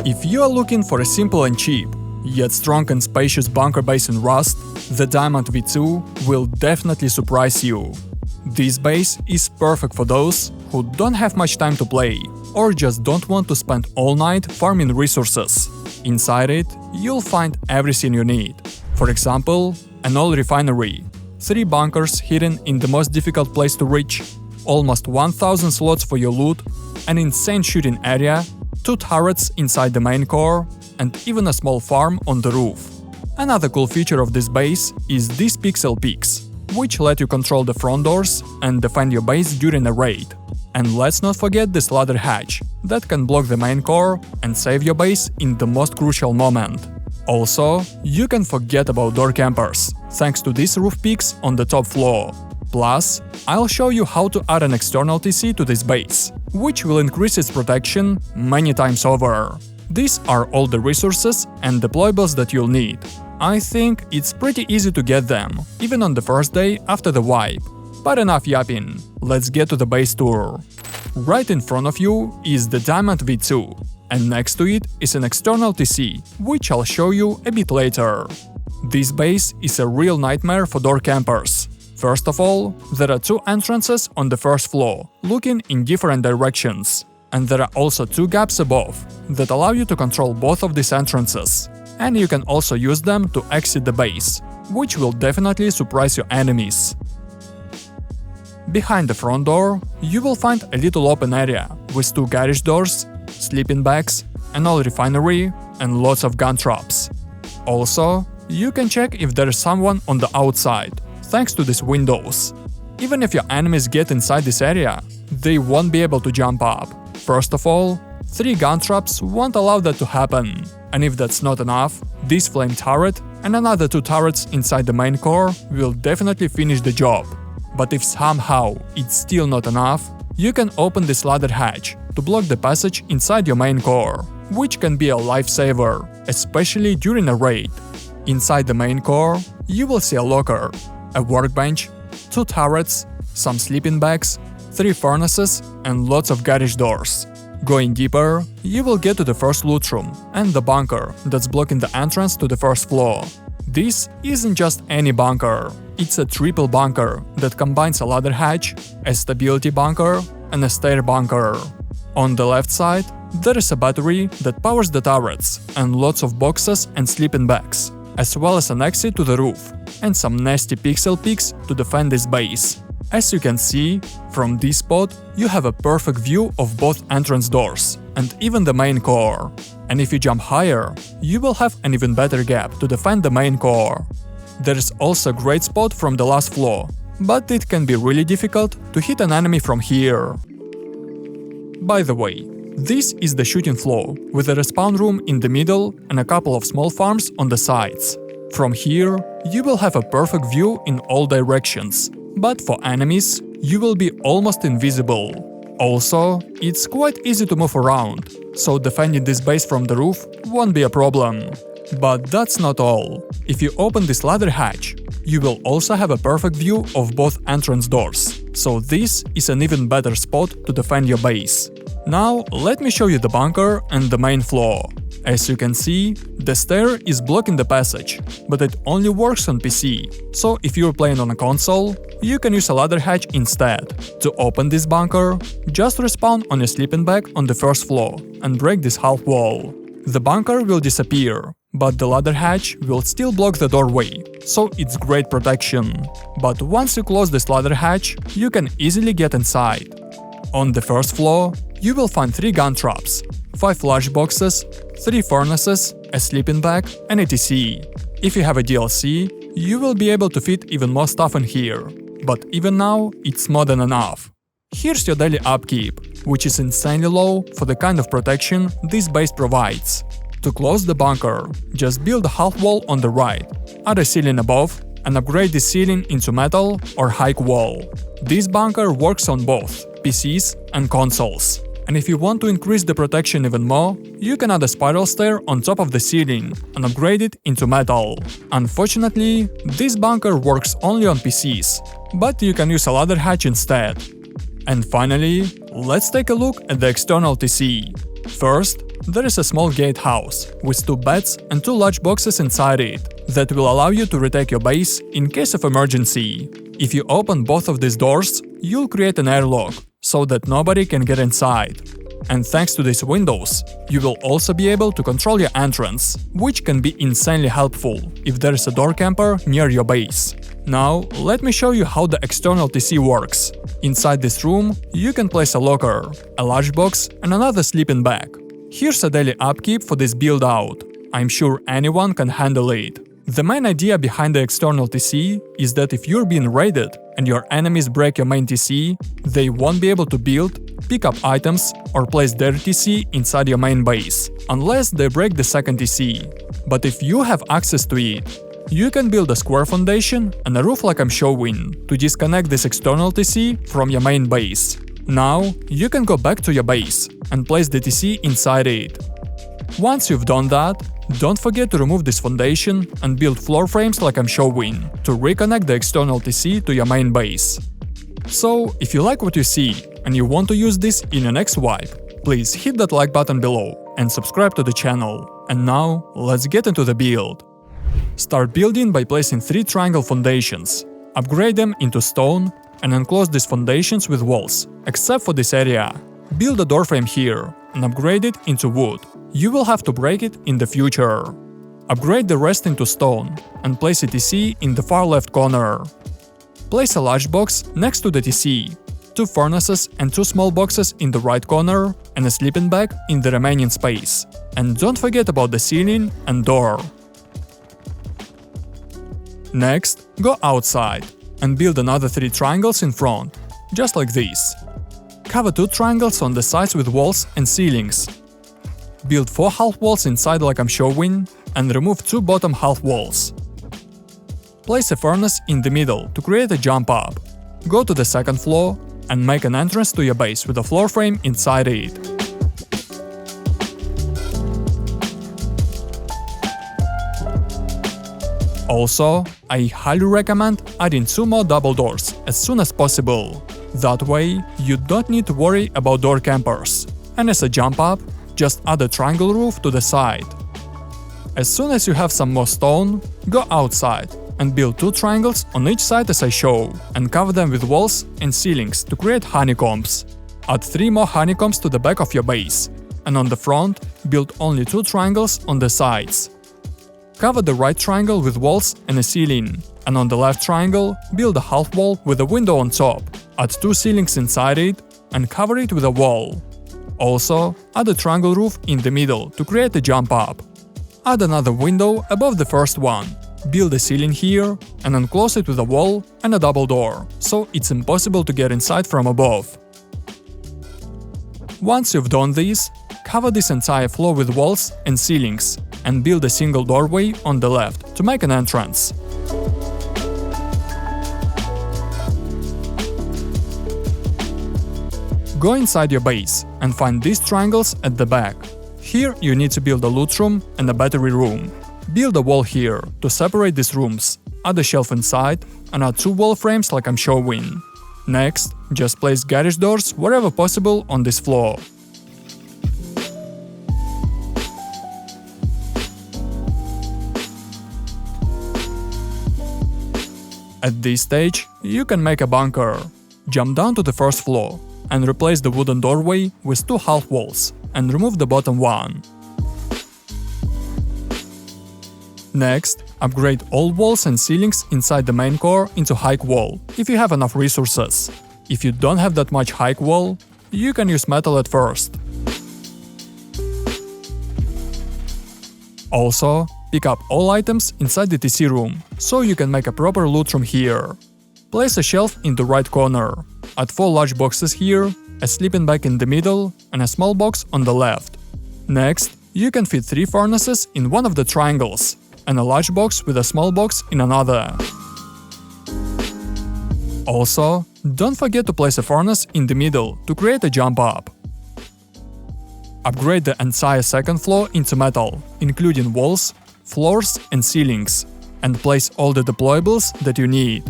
If you are looking for a simple and cheap, yet strong and spacious bunker base in Rust, the Diamond V2 will definitely surprise you. This base is perfect for those who don't have much time to play, or just don't want to spend all night farming resources. Inside it, you'll find everything you need. For example, an oil refinery, 3 bunkers hidden in the most difficult place to reach, almost 1000 slots for your loot, an insane shooting area, 2 turrets inside the main core, and even a small farm on the roof. Another cool feature of this base is these pixel peaks, which let you control the front doors and defend your base during a raid. And let's not forget this ladder hatch, that can block the main core and save your base in the most crucial moment. Also, you can forget about door campers, thanks to these roof peaks on the top floor. Plus, I'll show you how to add an external TC to this base, which will increase its protection many times over. These are all the resources and deployables that you'll need. I think it's pretty easy to get them, even on the first day after the wipe. But enough yapping, let's get to the base tour. Right in front of you is the Diamond V2, and next to it is an external TC, which I'll show you a bit later. This base is a real nightmare for door campers. First of all, there are 2 entrances on the first floor, looking in different directions. And there are also 2 gaps above, that allow you to control both of these entrances. And you can also use them to exit the base, which will definitely surprise your enemies. Behind the front door, you will find a little open area with 2 garage doors, sleeping bags, an oil refinery, and lots of gun traps. Also, you can check if there is someone on the outside, thanks to these windows. Even if your enemies get inside this area, they won't be able to jump up. First of all, 3 gun traps won't allow that to happen. And if that's not enough, this flame turret and another 2 turrets inside the main core will definitely finish the job. But if somehow it's still not enough, you can open this ladder hatch to block the passage inside your main core, which can be a lifesaver, especially during a raid. Inside the main core, you will see a locker, a workbench, 2 turrets, some sleeping bags, 3 furnaces, and lots of garage doors. Going deeper, you will get to the first loot room and the bunker that's blocking the entrance to the first floor. This isn't just any bunker, it's a triple bunker that combines a ladder hatch, a stability bunker, and a stair bunker. On the left side, there is a battery that powers the turrets and lots of boxes and sleeping bags, as well as an exit to the roof and some nasty pixel peaks to defend this base. As you can see, from this spot you have a perfect view of both entrance doors and even the main core. And if you jump higher, you will have an even better gap to defend the main core. There is also a great spot from the last floor, but it can be really difficult to hit an enemy from here. By the way, this is the shooting floor, with a respawn room in the middle and a couple of small farms on the sides. From here, you will have a perfect view in all directions, but for enemies, you will be almost invisible. Also, it's quite easy to move around, so defending this base from the roof won't be a problem. But that's not all. If you open this ladder hatch, you will also have a perfect view of both entrance doors, so this is an even better spot to defend your base. Now, let me show you the bunker and the main floor. As you can see, the stair is blocking the passage, but it only works on PC, so if you're playing on a console, you can use a ladder hatch instead. To open this bunker, just respawn on your sleeping bag on the first floor and break this half wall. The bunker will disappear, but the ladder hatch will still block the doorway, so it's great protection. But once you close this ladder hatch, you can easily get inside. On the first floor, you will find 3 gun traps, 5 large boxes, 3 furnaces, a sleeping bag, and a TC. If you have a DLC, you will be able to fit even more stuff in here, but even now, it's more than enough. Here's your daily upkeep, which is insanely low for the kind of protection this base provides. To close the bunker, just build a half wall on the right, add a ceiling above, and upgrade the ceiling into metal or high wall. This bunker works on both PCs and consoles. And if you want to increase the protection even more, you can add a spiral stair on top of the ceiling and upgrade it into metal. Unfortunately, this bunker works only on PCs, but you can use a ladder hatch instead. And finally, let's take a look at the external TC. First, there is a small gatehouse with 2 beds and 2 large boxes inside it that will allow you to retake your base in case of emergency. If you open both of these doors, you'll create an airlock so that nobody can get inside. And thanks to these windows, you will also be able to control your entrance, which can be insanely helpful if there is a door camper near your base. Now, let me show you how the external TC works. Inside this room, you can place a locker, a large box and another sleeping bag. Here's a daily upkeep for this build out. I'm sure anyone can handle it. The main idea behind the external TC is that if you're being raided and your enemies break your main TC, they won't be able to build, pick up items or place their TC inside your main base, unless they break the second TC. But if you have access to it, you can build a square foundation and a roof like I'm showing to disconnect this external TC from your main base. Now, you can go back to your base and place the TC inside it. Once you've done that, don't forget to remove this foundation and build floor frames like I'm showing to reconnect the external TC to your main base. So, if you like what you see and you want to use this in your next wipe, please hit that like button below and subscribe to the channel. And now, let's get into the build. Start building by placing 3 triangle foundations. Upgrade them into stone and enclose these foundations with walls, except for this area. Build a door frame here and upgrade it into wood. You will have to break it in the future. Upgrade the rest into stone and place a TC in the far left corner. Place a large box next to the TC, 2 furnaces and 2 small boxes in the right corner and a sleeping bag in the remaining space. And don't forget about the ceiling and door. Next, go outside and build another 3 triangles in front, just like this. Cover 2 triangles on the sides with walls and ceilings. Build 4 half walls inside like I'm showing and remove 2 bottom half walls. Place a furnace in the middle to create a jump up. Go to the second floor and make an entrance to your base with a floor frame inside it. Also, I highly recommend adding 2 more double doors as soon as possible. That way, you don't need to worry about door campers. And as a jump up, just add a triangle roof to the side. As soon as you have some more stone, go outside and build 2 triangles on each side as I show, and cover them with walls and ceilings to create honeycombs. Add 3 more honeycombs to the back of your base, and on the front, build only 2 triangles on the sides. Cover the right triangle with walls and a ceiling, and on the left triangle, build a half wall with a window on top. Add 2 ceilings inside it, and cover it with a wall. Also, add a triangle roof in the middle to create a jump up. Add another window above the first one. Build a ceiling here and enclose it with a wall and a double door, so it's impossible to get inside from above. Once you've done this, cover this entire floor with walls and ceilings and build a single doorway on the left to make an entrance. Go inside your base and find these triangles at the back. Here you need to build a loot room and a battery room. Build a wall here to separate these rooms, add a shelf inside and add 2 wall frames like I'm showing. Next, just place garage doors wherever possible on this floor. At this stage, you can make a bunker. Jump down to the first floor and replace the wooden doorway with 2 half walls and remove the bottom one. Next, upgrade all walls and ceilings inside the main core into high wall if you have enough resources. If you don't have that much high wall, you can use metal at first. Also, pick up all items inside the TC room, so you can make a proper loot room here. Place a shelf in the right corner. Add 4 large boxes here, a sleeping bag in the middle and a small box on the left. Next, you can fit 3 furnaces in one of the triangles and a large box with a small box in another. Also, don't forget to place a furnace in the middle to create a jump up. Upgrade the entire second floor into metal, including walls, floors and ceilings, and place all the deployables that you need.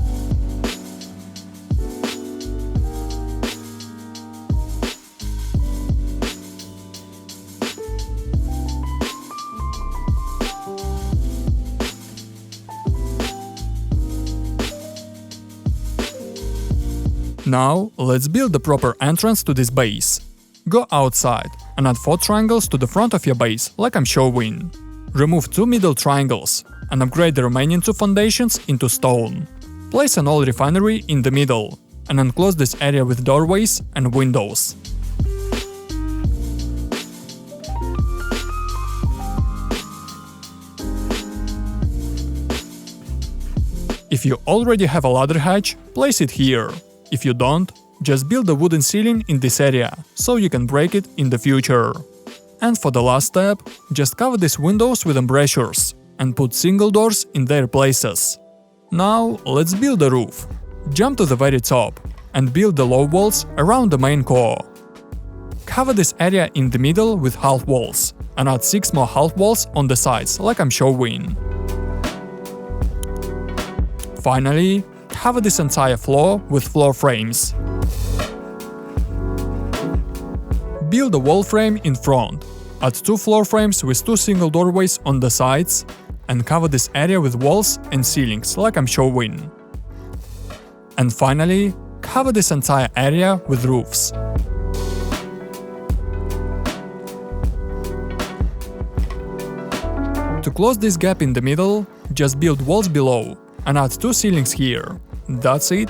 Now, let's build the proper entrance to this base. Go outside and add 4 triangles to the front of your base, like I'm showing. Remove 2 middle triangles and upgrade the remaining 2 foundations into stone. Place an oil refinery in the middle and enclose this area with doorways and windows. If you already have a ladder hatch, place it here. If you don't, just build a wooden ceiling in this area, so you can break it in the future. And for the last step, just cover these windows with embrasures and put single doors in their places. Now let's build the roof. Jump to the very top and build the low walls around the main core. Cover this area in the middle with half walls and add 6 more half walls on the sides, like I'm showing. Finally, cover this entire floor with floor frames. Build a wall frame in front. Add 2 floor frames with 2 single doorways on the sides and cover this area with walls and ceilings, like I'm showing. And finally, cover this entire area with roofs. To close this gap in the middle, just build walls below and add 2 ceilings here. That's it.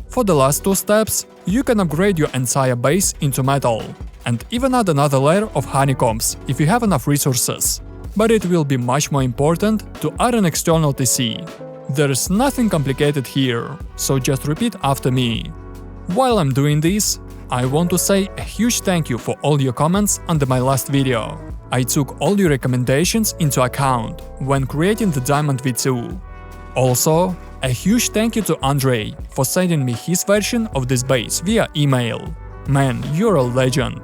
For the last 2 steps, you can upgrade your entire base into metal and even add another layer of honeycombs if you have enough resources. But it will be much more important to add an external TC. There is nothing complicated here, so just repeat after me. While I'm doing this, I want to say a huge thank you for all your comments under my last video. I took all your recommendations into account when creating the Diamond V2. Also, a huge thank you to Andrei for sending me his version of this base via email. Man, you're a legend.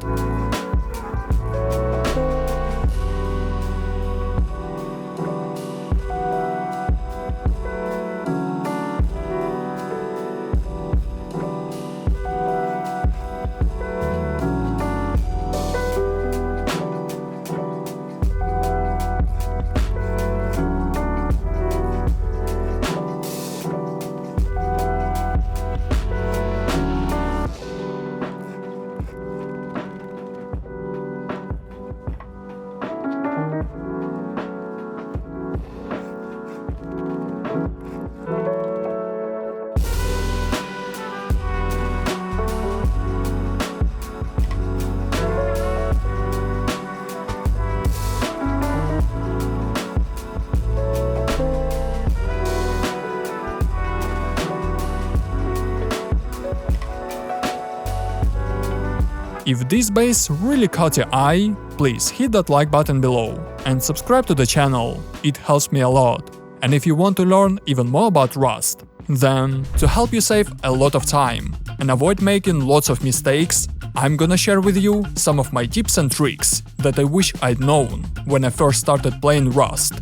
If this base really caught your eye, please hit that like button below and subscribe to the channel, it helps me a lot. And if you want to learn even more about Rust, then to help you save a lot of time and avoid making lots of mistakes, I'm gonna share with you some of my tips and tricks that I wish I'd known when I first started playing Rust.